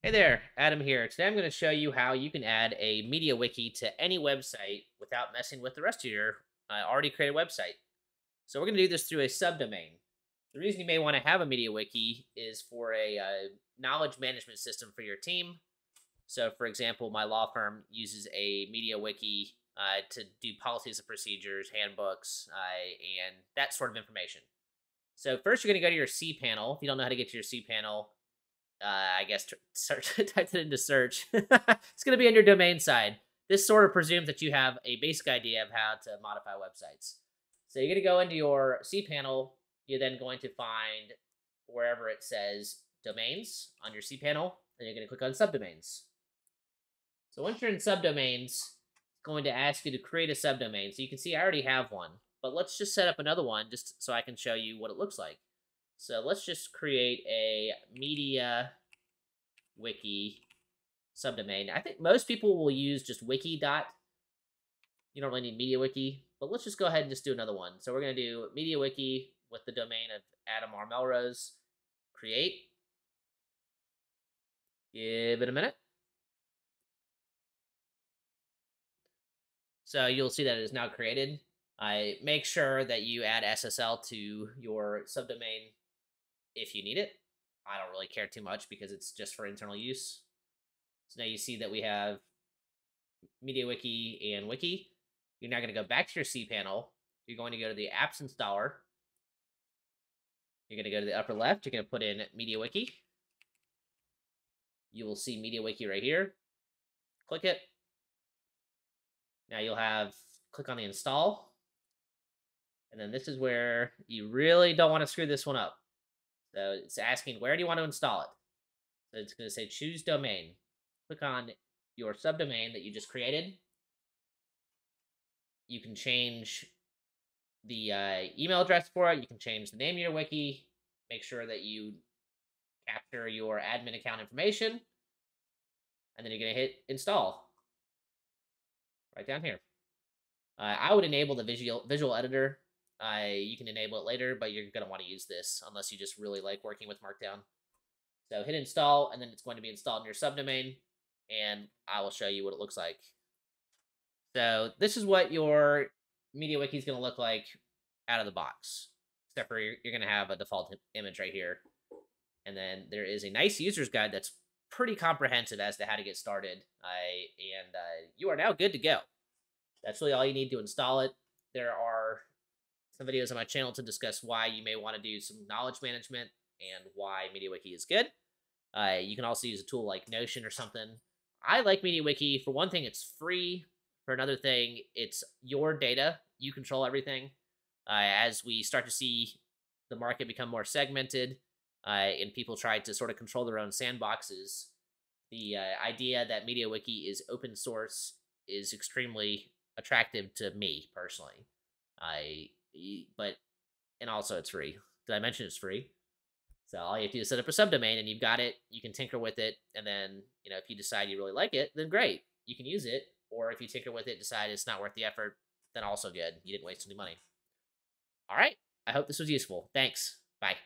Hey there, Adam here. Today I'm going to show you how you can add a media wiki to any website without messing with the rest of your already created website. So we're going to do this through a subdomain. The reason you may want to have a media wiki is for a knowledge management system for your team. So, for example, my law firm uses a media wiki to do policies and procedures, handbooks, and that sort of information. So first, you're going to go to your cPanel. If you don't know how to get to your cPanel, I guess search type it into search. It's going to be on your domain side. This sort of presumes that you have a basic idea of how to modify websites. So you're going to go into your cPanel. You're then going to find wherever it says domains on your cPanel, and you're going to click on subdomains. So once you're in subdomains, it's going to ask you to create a subdomain. So you can see I already have one, but let's just set up another one just so I can show you what it looks like. So let's just create a media wiki subdomain. I think most people will use just wiki dot. You don't really need media wiki, but let's just go ahead and just do another one. So we're going to do media wiki with the domain of Adam R. Melrose. Create. Give it a minute. So you'll see that it is now created. I make sure that you add SSL to your subdomain if you need it. I don't really care too much because it's just for internal use. So now you see that we have MediaWiki and Wiki. You're now going to go back to your cPanel. You're going to go to the apps installer. You're going to go to the upper left. You're going to put in MediaWiki. You will see MediaWiki right here. Click it. Now you'll have, click on the install. And then this is where you really don't want to screw this one up. So it's asking, where do you want to install it? So it's going to say choose domain. Click on your subdomain that you just created. You can change the email address for it. You can change the name of your wiki. Make sure that you capture your admin account information. And then you're going to hit install. Right down here. I would enable the visual editor. You can enable it later, but you're going to want to use this unless you just really like working with Markdown. So hit install, and then it's going to be installed in your subdomain, and I will show you what it looks like. So this is what your MediaWiki is going to look like out of the box, except for you're going to have a default image right here. And then there is a nice user's guide that's pretty comprehensive as to how to get started. You are now good to go. That's really all you need to install it. There are some videos on my channel to discuss why you may want to do some knowledge management and why MediaWiki is good. You can also use a tool like Notion or something. I like MediaWiki. For one thing, it's free. For another thing, it's your data. You control everything. As we start to see the market become more segmented and people try to sort of control their own sandboxes, the idea that MediaWiki is open source is extremely attractive to me personally. And also it's free. Did I mention it's free? So all you have to do is set up a subdomain and you've got it. You can tinker with it. And then, if you decide you really like it, then great. You can use it. Or if you tinker with it, decide it's not worth the effort, then also good. You didn't waste any money. All right. I hope this was useful. Thanks. Bye.